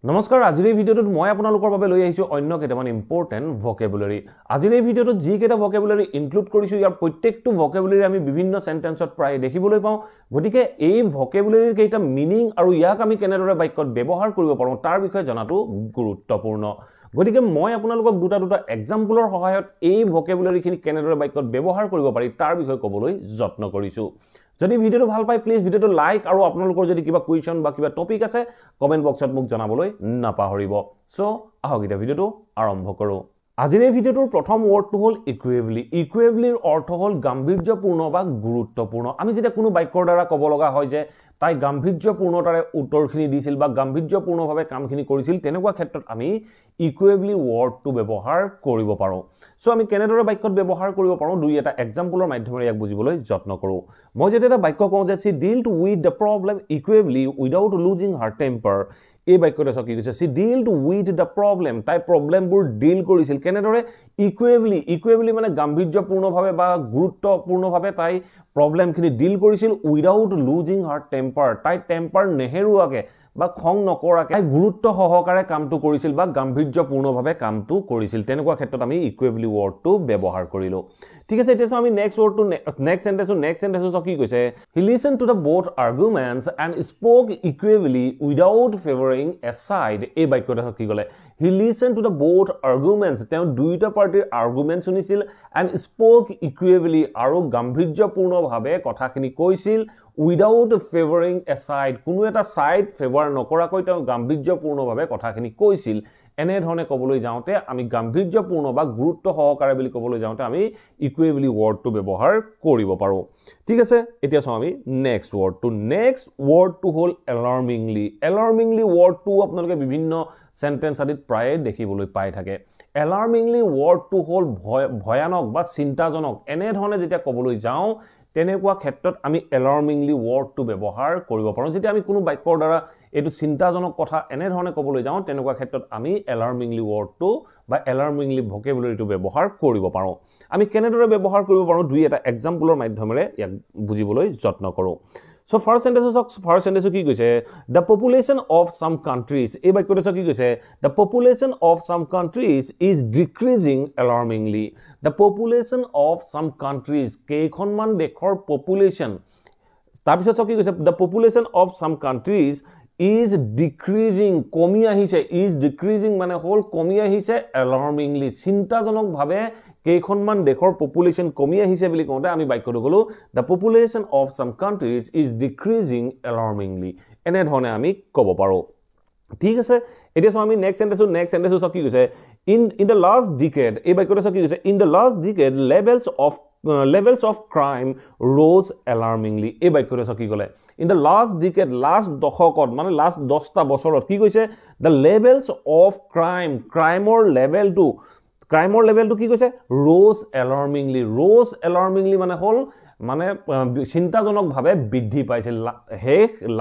নমস্কাৰ আজিৰ এই ভিডিঅ'টোত মই আপোনালোকৰ বাবে লৈ আহিছো অন্য কেইটামান ইম্পৰ্টেন্ট ভকেবুলাৰি আজিৰ এই ভিডিঅ'টোত যি কেইটা ভকেবুলাৰি ইনক্লুড কৰিছো ইয়াৰ প্ৰত্যেকটো ভকেবুলাৰি আমি বিভিন্ন সেন্টেন্সত প্ৰায় দেখিবলৈ পাওঁ গতিকে এই ভকেবুলাৰিৰ কেইটা মিনিং আৰু ইয়াক আমি কেনেদৰে বাক্যত ব্যৱহাৰ কৰিব পাৰোঁ তাৰ বিষয়ে জনাটো গুৰুত্বপূৰ্ণ গতিকে মই আপোনালোকক দুটা এক্সাম্পলৰ সহায়ত এই ভকেবুলাৰিখিনি কেনেদৰে বাক্যত ব্যৱহাৰ কৰিব পাৰি তাৰ বিষয়ে ক'বলৈ যত্ন কৰিছো যদি ভিডিওটো ভাল পায় প্লিজ ভিডিওটো লাইক আৰু আপোনালোকৰ যদি কিবা কোৱেশ্চন বা কিবা টপিক আছে কমেন্ট বক্সত মোক জনাবলৈ নাপাহৰিব সো আহক এটা ভিডিওটো আৰম্ভ কৰো আজিৰ এই ভিডিওটোৰ প্ৰথম ওয়াৰ্ডটো হ'ল ইকুৱেভলিৰ অৰ্থ হ'ল গাম্ভীৰ্যপূৰ্ণ বা গুৰুত্বপূৰ্ণ আমি যেতিয়া কোনো বাক্যৰ দ্বাৰা ক'ব লগা হয় যে তাই গাম্ভীৰ্যপূৰ্ণতাৰে উত্তৰখিনি দিছিল বা গাম্ভীৰ্যপূৰ্ণভাৱে কামখিনি কৰিছিল তেনেকুৱা ক্ষেত্ৰত আমি ইকুৱেভলি ওয়াৰ্ডটো ব্যৱহাৰ কৰিব পাৰো সো আমি কেনেদৰে বাক্যত ব্যৱহাৰ কৰিব পাৰো দুই এটা এক্সাম্পলৰ মাধ্যমেৰে ইয়াক বুজিবলৈ যত্ন কৰো মই যেতিয়া এটা বাক্য কওঁ যে she dealt with the problem equably without losing her temper এই বাক্যটো কি কৈছে she dealt with the problem তাই প্ৰবলেমবোৰ ডিল কৰিছিল কেনেদৰে ইকুৱেভলি মানে গাম্ভীৰ্যপূৰ্ণভাৱে বা গুৰুত্বপূৰ্ণভাৱে তাই প্ৰবলেমখিনি ডিল কৰিছিল উইদাউট লুজিং হাৰ টেম্পাৰ তাই টেম্পাৰ নেহেৰুৱাকে বা খং নকৰাকে গুৰুত্ব সহকাৰে কামটো কৰিছিল বা গাম্ভীৰ্যপূৰ্ণভাৱে কামটো কৰিছিল তেনেকুৱা ক্ষেত্ৰত আমি ইকুৱেভলি ওয়াৰ্ডটো ব্যৱহাৰ কৰিলো ঠিক আছে এতিয়া আমি নেক্সট ওয়াৰ্ডটো নেক্সট সেন্টেন্সটো কি কৈছে he listened to the both arguments and spoke equably without favoring a side এই বাক্যটো কি ক'লে he listened to the both arguments তেওঁ দুইটা পাৰ্টিৰ আৰ্গুমেন্ট শুনিছিল and spoke equably আৰু গাম্ভীৰ্যপূৰ্ণভাৱে কথাখিনি কৈছিল without favoring a side কোনো এটা সাইড ফেভাৰ নকৰাকৈ তেওঁ গাম্ভীৰ্যপূৰ্ণভাৱে কথাখিনি কৈছিল এনে ধৰণে ক'বলৈ যাওঁতে আমি গাম্ভীৰ্যপূৰ্ণ বা গুৰুত্ব সহকাৰে বুলি ক'বলৈ যাওঁতে আমি ইকুৱেভলি ওয়াৰ্ডটো ব্যৱহাৰ কৰিব পাৰো ঠিক আছে এতিয়া আমি নেক্সট ওয়াৰ্ডটো হ'ল এলাৰ্মিংলি ওয়াৰ্ডটো আপোনালোকে বিভিন্ন সেন্টেন্স আদিত প্ৰায় দেখিবলৈ পাই থাকে এলাৰ্মিংলি ওয়াৰ্ডটো হ'ল ভয়ানক বা চিন্তাজনক এনে ধৰণে যেতিয়া ক'বলৈ যাওঁ তেনেকুৱা ক্ষেত্ৰত আমি এলাৰ্মিংলি ওয়াৰ্ডটো ব্যৱহাৰ কৰিব পাৰোঁ যেতিয়া আমি কোনো বাক্যৰ দ্বাৰা এটো চিন্তাজনক কথা এনে ধৰণে ক'বলৈ যাওঁ তেনেকুৱা ক্ষেত্ৰত আমি এলাৰ্মিংলি ওয়াৰ্ডটো বা এলাৰ্মিংলি ভকেবুলাৰিটো ব্যৱহাৰ কৰিব পাৰোঁ আমি কেনেদৰে ব্যৱহাৰ কৰিব পাৰোঁ দুই এটা এক্সাম্পলৰ মাধ্যমেৰে ইয়াক বুজিবলৈ যত্ন কৰোঁ So first sentence কি কৈছে the population of some countries এই বাক্যটো কি কৈছে the population of some countries is decreasing alarmingly the population of some countries কেইখনমান দেশৰ population তাৰপিছত কি কৈছে the population of some countries is decreasing কমি আহিছে is decreasing মানে হল কমি আহিছে alarmingly চিন্তাজনকভাৱে কেইখনমান দেশৰ পপুলেশন কমি আহিছে বুলি কওঁতে আমি বাক্যটো কলো the population of some countries is decreasing alarmingly এনে ধৰণে আমি ক'ব পাৰো ঠিক আছে এতিয়া আমি নেক্সট সেন্টেন্স কি কৈছে in the last decade এই বাক্যটো কি কৈছে in the last decade levels of crime rose alarmingly এই বাক্যটো কি ক'লে in the last decade last দশকত মানে last 10টা বছৰত কি কৈছে the levels of crimeৰ levelটো কি কৈছে rose alarmingly মানে হল মানে চিন্তাজনকভাৱে বৃদ্ধি পাইছিল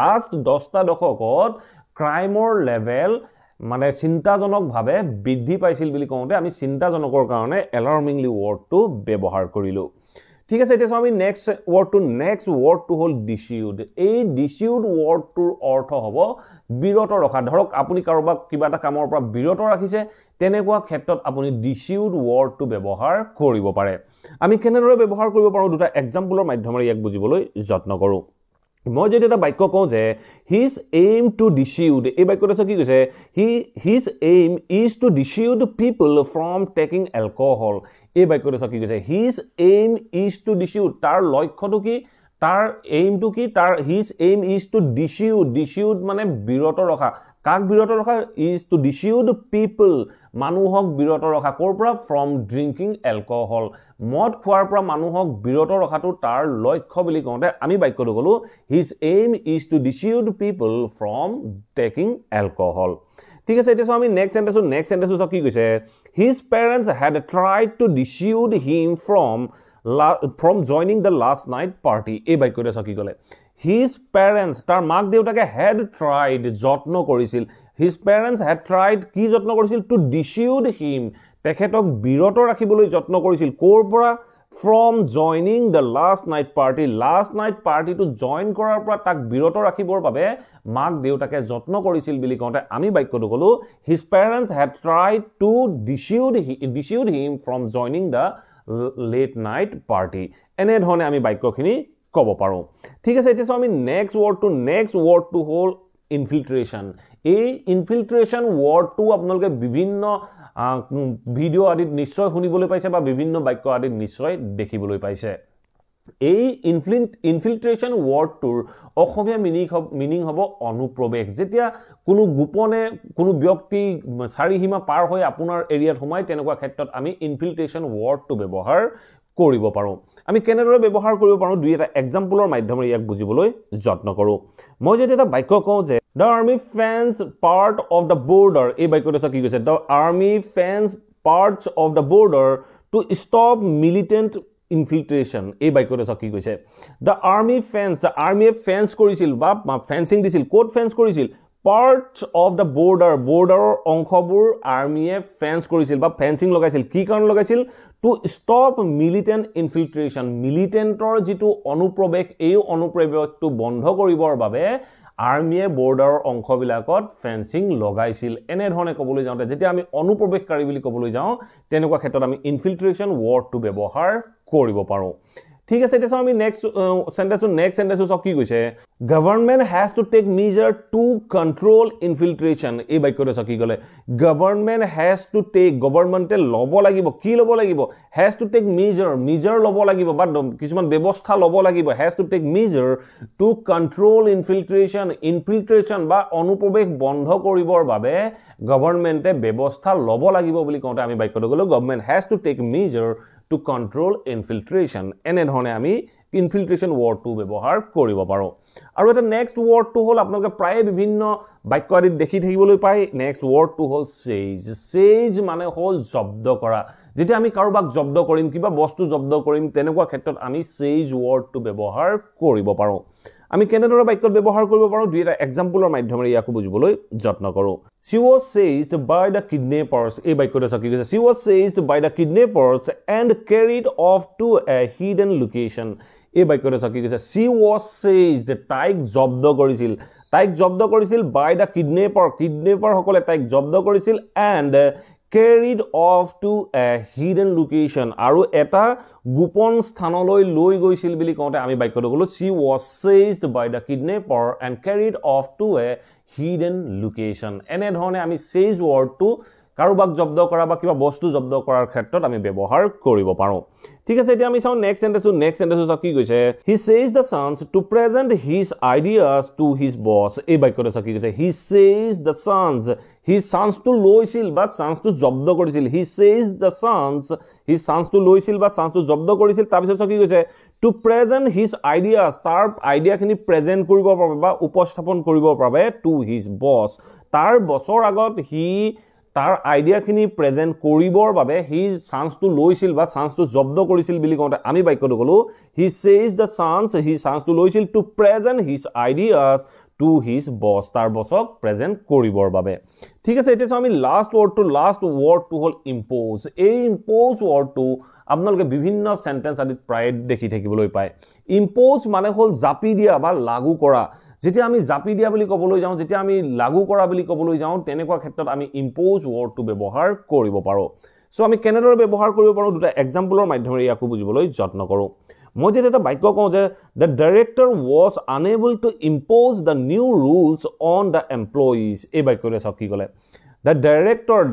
লাষ্ট 10টা দশকত ক্ৰাইমৰ লেভেল মানে চিন্তাজনকভাৱে বৃদ্ধি পাইছিল বুলি কওঁতে আমি চিন্তাজনকৰ কাৰণে এলাৰ্মিংলি ওয়াৰ্ডটো ব্যৱহাৰ কৰিলো ঠিক আছে এতিয়া আমি নেক্সট ওয়াৰ্ডটো হ'ল ডিসিউড এই ডিসিউড ওয়াৰ্ডটোৰ অৰ্থ হ'ব বিৰত ৰখা ধৰক আপুনি কাৰোবাক কিবা এটা কামৰ পৰা বিৰত ৰাখিছে তেনেকুৱা ক্ষেত্ৰত আপুনি ডিসিউড ওয়াৰ্ডটো ব্যৱহাৰ কৰিব পাৰে আমি কেনেদৰে ব্যৱহাৰ কৰিব পাৰোঁ দুটা এক্সাম্পলৰ মাধ্যমেৰে ইয়াক বুজিবলৈ যত্ন কৰোঁ মই যদি এটা বাক্য কওঁ যে his aim to dissuade এই বাক্যটো কি কৈছে his aim is to dissuade people from taking alcohol এই বাক্যটো কি কৈছে his aim is to dissuade তাৰ লক্ষ্যটো কি তাৰ এইমটো কি তাৰ his aim is to dissuade মানে বিৰত ৰখা কাক বিৰত ৰখা is to dissuade people মানুহক বিৰত ৰখা কৰ পৰা from drinking alcohol মদ খোৱাৰ পৰা মানুহক বিৰত ৰখাটো তাৰ লক্ষ্য বুলি কওঁতে আমি বাক্যটো কলো his aim is to dissuade people from taking alcohol ঠিক আছে এতিয়া আমি নেক্সট সেন্টেন্স কি কৈছে his parents had tried to dissuade him from joining the last night party এই বাক্যটো কি ক'লে his parents তাৰ মাক দেউতাকে had tried যত্ন কৰিছিল his parents had tried কি যত্ন কৰিছিল to dissuade him তেখেতক বিৰত ৰাখিবলৈ যত্ন কৰিছিল কৰ পৰা from joining the last night party to join কৰাৰ পৰা তাক বিৰত ৰাখিবৰ বাবে মাক দেউতাকে যত্ন কৰিছিল বুলি কওঁতে আমি বাক্যটো কলো his parents had tried to dissuade him from joining the late night party এনে ধৰণে আমি বাক্যখিনি ক'ব পাৰো ঠিক আছে এতিয়া আমি next word to hall infiltration এই infiltration word to আপোনালোকে বিভিন্ন ভিডিও আদিত নিশ্চয় শুনিবলৈ পাইছে বা বিভিন্ন বাক্য আদিত নিশ্চয় দেখিবলৈ পাইছে এই ইনফিল্ট্ৰেশন ওয়াৰ্ডটোৰ অসমীয়া মিনিং হ'ব অনুপ্ৰৱেশ যেতিয়া কোনো গোপনে কোনো ব্যক্তি চাৰিসীমা পাৰ হৈ আপোনাৰ এৰিয়াত সোমাই তেনেকুৱা ক্ষেত্ৰত আমি ইনফিল্ট্ৰেশন ওয়াৰ্ডটো ব্যৱহাৰ কৰিব পাৰো আমি কেনেদৰে ব্যৱহাৰ কৰিব পাৰো দুই এটা এক্সাম্পলৰ মাধ্যমেৰে ইয়াক বুজিবলৈ যত্ন কৰো মই যদি এটা বাক্য কওঁ যে The army fence part of the border এই বাক্যটো কি কৈছে The army fence parts of the border to stop militant infiltration এই বাক্যটো কি কৈছে The army fence কৰিছিল বা fencing দিছিল কোড fence কৰিছিল parts of the border অংশবোৰ আৰ্মিয়ে fence কৰিছিল বা fencing লগাইছিল কি কাৰণ লগাইছিল to stop militant infiltration militantor যিটো অনুপ্ৰৱেশ এই অনুপ্ৰৱেশটো বন্ধ কৰিবৰ বাবে আৰ্মিয়ে বৰ্ডাৰৰ অংশবিলাকত ফেন্সিং লগাইছিল এনে ধৰণে ক'বলৈ যাওঁতে যেতিয়া আমি অনুপ্ৰৱেশকাৰী বুলি ক'বলৈ যাওঁ তেনেকুৱা ক্ষেত্ৰত আমি ইনফিল্ট্ৰেশন ওয়াৰ্ডটো ব্যৱহাৰ কৰিব পাৰো ঠিক আছে এতিয়া আমি নেক্সট সেন্টেন্সটো কি কৈছে government has to take measure to control infiltration এই বাক্যটো কি ক'লে গভৰ্নমেন্ট হ্যাজ টু টেক গভৰ্নমেন্টে ল'ব লাগিব কি ল'ব লাগিব হ্যাজ টু টেক মেজাৰ ল'ব লাগিব বা কিছুমান ব্যৱস্থা ল'ব লাগিব has to take measure to control infiltration বা অনুপ্ৰৱেশ বন্ধ কৰিবৰ বাবে গভৰ্নমেন্টে ব্যৱস্থা ল'ব লাগিব বুলি কওঁতে আমি বাক্যটো ক'লো government has to take measure to control infiltration এনে ধৰণে আমি infiltration word টো ব্যৱহাৰ কৰিব পাৰো আৰু এটা next word টো হল আপোনালোকে প্ৰায় বিভিন্ন বাক্য আদিত দেখি থাকিবলৈ পায় next word টো হল sage মানে হল জব্দ কৰা যেতিয়া আমি কাৰোবাক জব্দ কৰিম কিবা বস্তু জব্দ কৰিম তেনেকুৱা ক্ষেত্ৰত আমি sage word টো ব্যৱহাৰ কৰিব পাৰো আমি কেনেদৰে বাক্যত ব্যৱহাৰ কৰিব পাৰো দুই এটা এক্সাম্পলৰ মাধ্যমেৰে ইয়াক বুজিবলৈ যত্ন কৰো She was seized by the kidnappers এই বাক্যটো কি কৈছে She was seized by the kidnappers and carried off to a hidden location এই বাক্যটো কি কৈছে She was seized তাইক জব্দ কৰিছিল by the kidnapper সকলে তাইক জব্দ কৰিছিল and carried off to a hidden location আৰু এটা গোপন স্থানলৈ লৈ গৈছিল বুলি কওঁতে আমি বাক্যটো ক'লো She was seized by the kidnapper and carried off to a hidden location এনে ধৰণে আমি seize wordটো কাৰোবাক জব্দ কৰা বা কিবা বস্তু জব্দ কৰাৰ ক্ষেত্ৰত আমি ব্যৱহাৰ কৰিব পাৰো ঠিক আছে এতিয়া আমি চাও নেক্সট সেন্টেন্সটো কি কৈছে He says the sons to present his ideas to his boss এই বাক্যটো কি কৈছে He says the sons his sons to লৈছিল বা sons to জব্দ কৰিছিল He says the sons his sons to লৈছিল বা sons to জব্দ কৰিছিল তাৰ পিছত কি কৈছে to present his ideas তাৰ আইডিয়াখিনি প্ৰেজেন্ট কৰিবৰ বাবে বা উপস্থাপন কৰিবৰ বাবে to his boss তাৰ বছৰ আগত তাৰ আইডিয়াখিনি প্ৰেজেন্ট কৰিবৰ বাবে হি চান্সটো লৈছিল বা চান্সটো জব্দ কৰিছিল বুলি কওঁতে আমি বাক্যটো ক'লো He says the sons his sons to লৈছিল to present his ideas to his boss তাৰ বছক প্ৰেজেন্ট কৰিবৰ বাবে ঠিক আছে এতিয়া আমি লাষ্ট ওয়াৰ্ডটো হল ইম্পোজ এই ইম্পোজ ওয়াৰ্ডটো আপোনালোকে বিভিন্ন সেন্টেন্স আদিত প্ৰায় দেখি থাকিবলৈ পায় ইম্পোজ মানে হল জাপি দিয়া বা লাগু কৰা যেতিয়া আমি জাপি দিয়া বুলি ক'বলৈ যাওঁ যেতিয়া আমি লাগু কৰা বুলি ক'বলৈ যাওঁ তেনেকুৱা ক্ষেত্ৰত আমি ইম্পোজ ওয়াৰ্ডটো ব্যৱহাৰ কৰিব পাৰো সো আমি কেনেদৰে ব্যৱহাৰ কৰিব পাৰো দুটা এক্সাম্পলৰ মাধ্যমেৰে ইয়াক বুজিবলৈ যত্ন কৰো মই যেতিয়া এটা বাক্য কওঁ যে the director was unable to impose the new rules on the employees এই বাক্যটো কি ক'লে the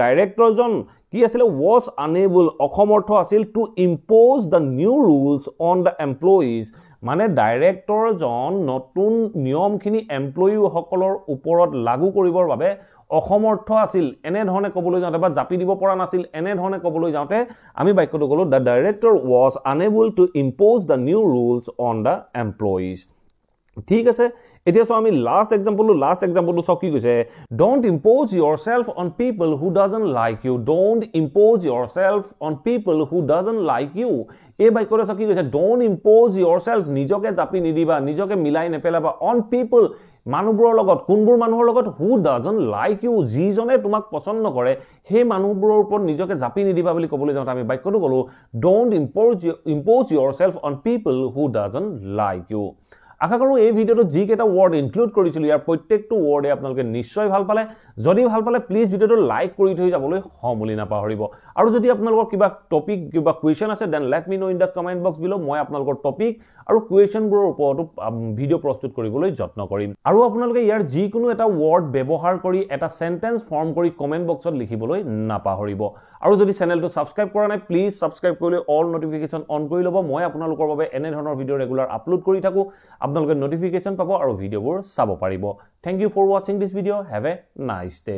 directorজন কি আছিল was unable অসমৰ্থ আছিল to impose the new rules on the employees মানে ডাইৰেক্টৰজন নতুন নিয়মখিনি এমপ্লয়ি সকলৰ ওপৰত লাগু কৰিবৰ বাবে অসমৰ্থ আছিল এনে ধৰণে ক'বলৈ যাওঁতে বা জাপি দিব পৰা নাছিল এনে ধৰণে ক'বলৈ যাওঁতে আমি বাক্যটো ক'লো the director was unable to impose the new rules on the employees ঠিক আছে এতিয়া আমি লাষ্ট এক্সাম্পলটো সব কি কৈছে don't impose yourself on people who doesn't like you don't impose yourself on people who doesn't like you এই বাক্যটো কি কৈছে don't impose yourself নিজকে জাপি নিদিবা নিজকে মিলাই নেপেলাবা on people মানুহবোৰৰ লগত কোনবোৰ মানুহৰ লগত who doesn't like you যিজনে তোমাক পছন্দ নকৰে সেই মানুহবোৰৰ ওপৰত নিজকে জাপি নিদিবা বুলি ক'বলৈ যাওঁতে আমি বাক্যটো ক'লো don't impose yourself on people who doesn't like you আশা কৰো এই ভিডিওটো যি কেটা ওয়াৰ্ড ইনক্লুড কৰিছিল ইয়াৰ প্ৰত্যেকটো ওয়ার্ডে আপোনালোকে নিশ্চয় ভাল পালে যদি ভাল পালে প্লিজ ভিডিওটো লাইক কৰি থৈ যাবলৈ সমলি নাপাহৰিব আৰু যদি আপোনালোকৰ কিবা টপিক কিবা কোৱেশ্চন আছে then let me know in the comment box below মই আপোনালোকৰ টপিক আৰু কোৱেশ্চনবোৰৰ ওপৰত ভিডিও প্ৰস্তুত কৰিবলৈ যত্ন কৰিম আৰু আপোনালোকে ইয়াৰ যি কোনো এটা ওয়াৰ্ড ব্যৱহাৰ কৰি এটা সেন্টেন্স ফৰ্ম কৰি কমেন্ট বক্সত লিখিবলৈ নাপাহৰিব আৰু যদি চেনেলটো সাবস্ক্ৰাইব কৰা নাই প্লিজ সাবস্ক্ৰাইব কৰিলে অল নোটিফিকেশন অন কৰি ল'ব মই আপোনালোকৰ বাবে এনে ধৰণৰ ভিডিও ৰেগুলাৰ আপলোড কৰি থাকো আপোনালোকে নোটিফিকেশন পাব আৰু ভিডিওবোৰ চাব পাৰিব thank you for watching this video have a nice day